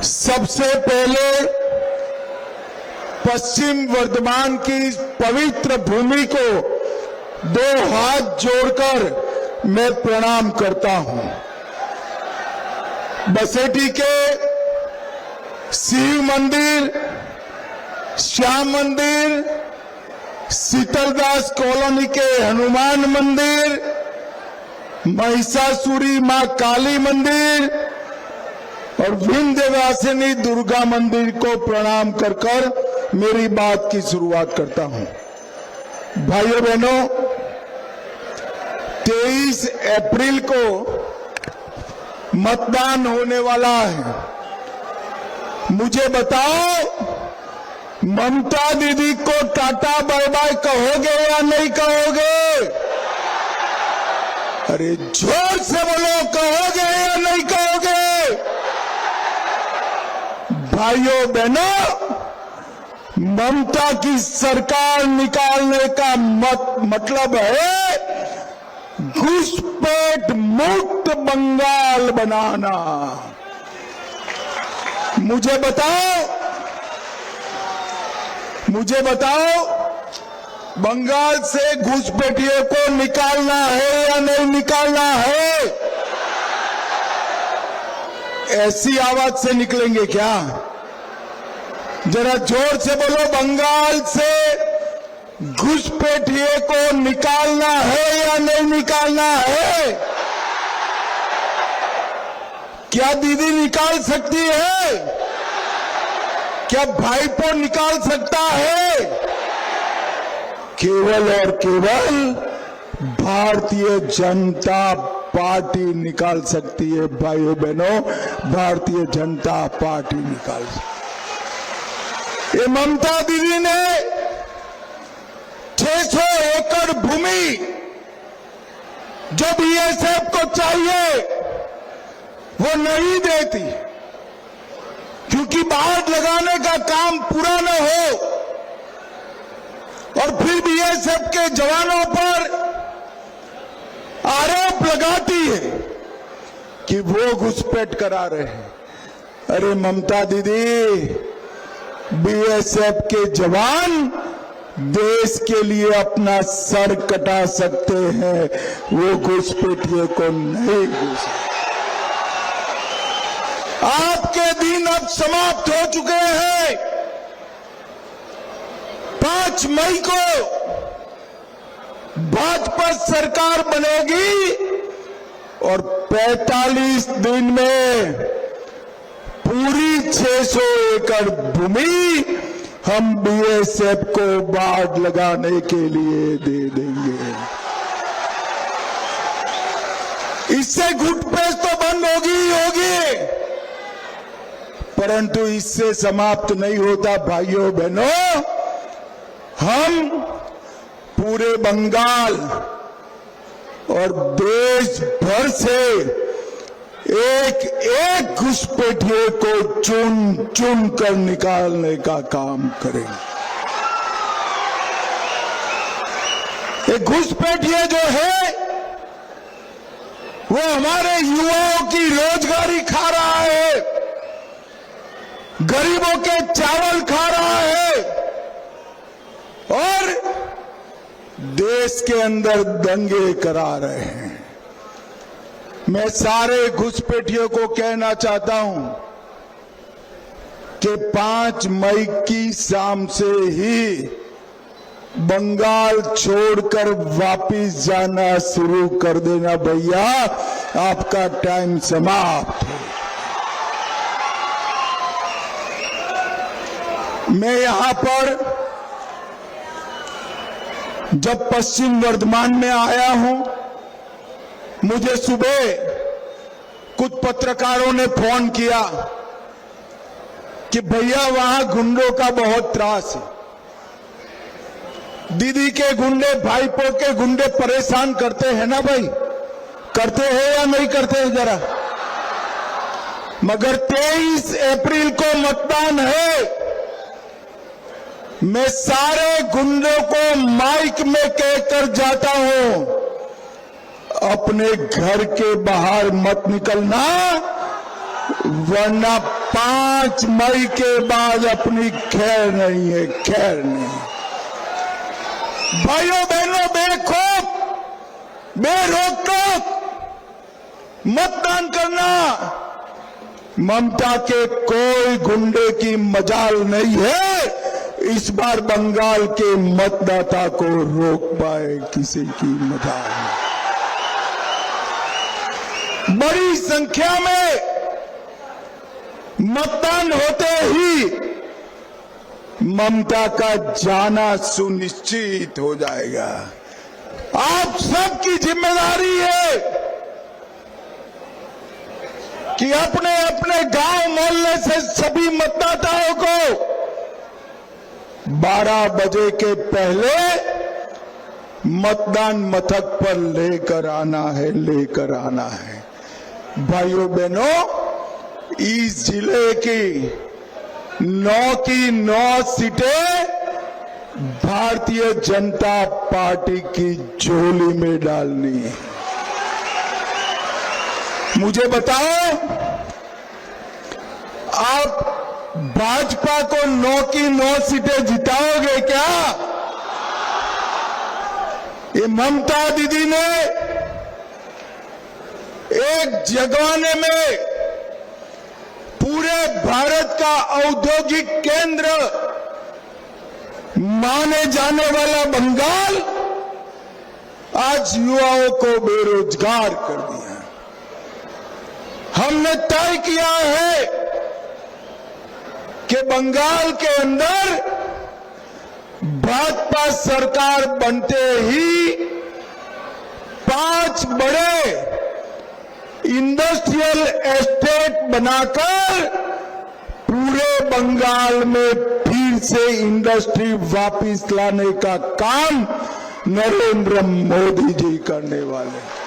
सबसे पहले पश्चिम वर्धमान की इस पवित्र भूमि को दो हाथ जोड़कर मैं प्रणाम करता हूं। बसेठी के शिव मंदिर, श्याम मंदिर, शीतलदास कॉलोनी के हनुमान मंदिर, महिषासुरी मां काली मंदिर और विंध्यवासिनी दुर्गा मंदिर को प्रणाम कर मेरी बात की शुरुआत करता हूं। भाइयों बहनों, 23 अप्रैल को मतदान होने वाला है। मुझे बताओ, ममता दीदी को टाटा बाय बाय कहोगे या नहीं कहोगे? अरे जोर से बोलो, कहोगे या नहीं कहोगे? भाइयों बहनों, ममता की सरकार निकालने का मतलब है घुसपैठ मुक्त बंगाल बनाना। मुझे बताओ, बंगाल से घुसपैठियों को निकालना है या नहीं निकालना है? ऐसी आवाज से निकलेंगे क्या? जरा जोर से बोलो, बंगाल से घुसपैठियों को निकालना है या नहीं निकालना है? क्या दीदी निकाल सकती है? क्या भाईपो निकाल सकता है? केवल और केवल भारतीय जनता पार्टी निकाल सकती है। भाइयों बहनों, भारतीय जनता पार्टी निकाल सकती है। ये ममता दीदी ने 600 एकड़ भूमि जो बीएसएफ को चाहिए वो नहीं देती, क्योंकि बाढ़ लगाने का काम पूरा न हो, और फिर बीएसएफ के जवानों पर आरोप लगाती है कि वो घुसपैठ करा रहे हैं। अरे ममता दीदी, बीएसएफ के जवान देश के लिए अपना सर कटा सकते हैं, वो घुसपैठियों को नहीं घुस। आपके दिन अब समाप्त हो चुके हैं। 5 मई को भाजपा सरकार बनेगी और 45 दिन में पूरी 600 एकड़ भूमि हम बीएसएफ को बाढ़ लगाने के लिए दे देंगे। इससे घुसपैठ तो बंद होगी ही होगी, परंतु इससे समाप्त नहीं होता। भाइयों बहनों, हम पूरे बंगाल और देश भर से एक घुसपैठियों को चुन चुन कर निकालने का काम करेंगे। ये घुसपैठिए जो है वो हमारे युवाओं की रोजगारी खा रहा है, गरीबों के चावल खा रहा है और देश के अंदर दंगे करा रहे हैं। मैं सारे घुसपैठियों को कहना चाहता हूं कि 5 मई की शाम से ही बंगाल छोड़कर वापिस जाना शुरू कर देना। भैया, आपका टाइम समाप्त है। मैं यहां पर जब पश्चिम वर्धमान में आया हूं, मुझे सुबह कुछ पत्रकारों ने फोन किया कि भैया वहां गुंडों का बहुत त्रास है, दीदी के गुंडे, भाईपो के गुंडे परेशान करते हैं ना भाई, करते हैं या नहीं करते हैं जरा? मगर 23 अप्रैल को मतदान है। मैं सारे गुंडों को माइक में कहकर जाता हूं, अपने घर के बाहर मत निकलना, वरना 5 मई के बाद अपनी खैर नहीं है, खैर नहीं। भाइयों बहनों, बेखौफ बेरोक-टोक मतदान करना ममता के कोई गुंडे की मजाल नहीं है इस बार बंगाल के मतदाता को रोक पाए किसी की मजाल नहीं। बड़ी संख्या में मतदान होते ही ममता का जाना सुनिश्चित हो जाएगा। आप सबकी जिम्मेदारी है कि अपने अपने गांव मोहल्ले से सभी मतदाताओं को 12 बजे के पहले मतदान मथक पर लेकर आना है। भाइयों बहनों, इस जिले की 9 की 9 सीटें भारतीय जनता पार्टी की झोली में डालनी है। मुझे बताओ, आप भाजपा को 9 की 9 सीटें जिताओगे क्या? ये ममता दीदी ने एक जमाने में पूरे भारत का औद्योगिक केंद्र माने जाने वाला बंगाल आज युवाओं को बेरोजगार कर दिया। हमने तय किया है कि बंगाल के अंदर भाजपा सरकार बनते ही 5 बड़े इंडस्ट्रियल एस्टेट बनाकर पूरे बंगाल में फिर से इंडस्ट्री वापस लाने का काम नरेंद्र मोदी जी करने वाले हैं।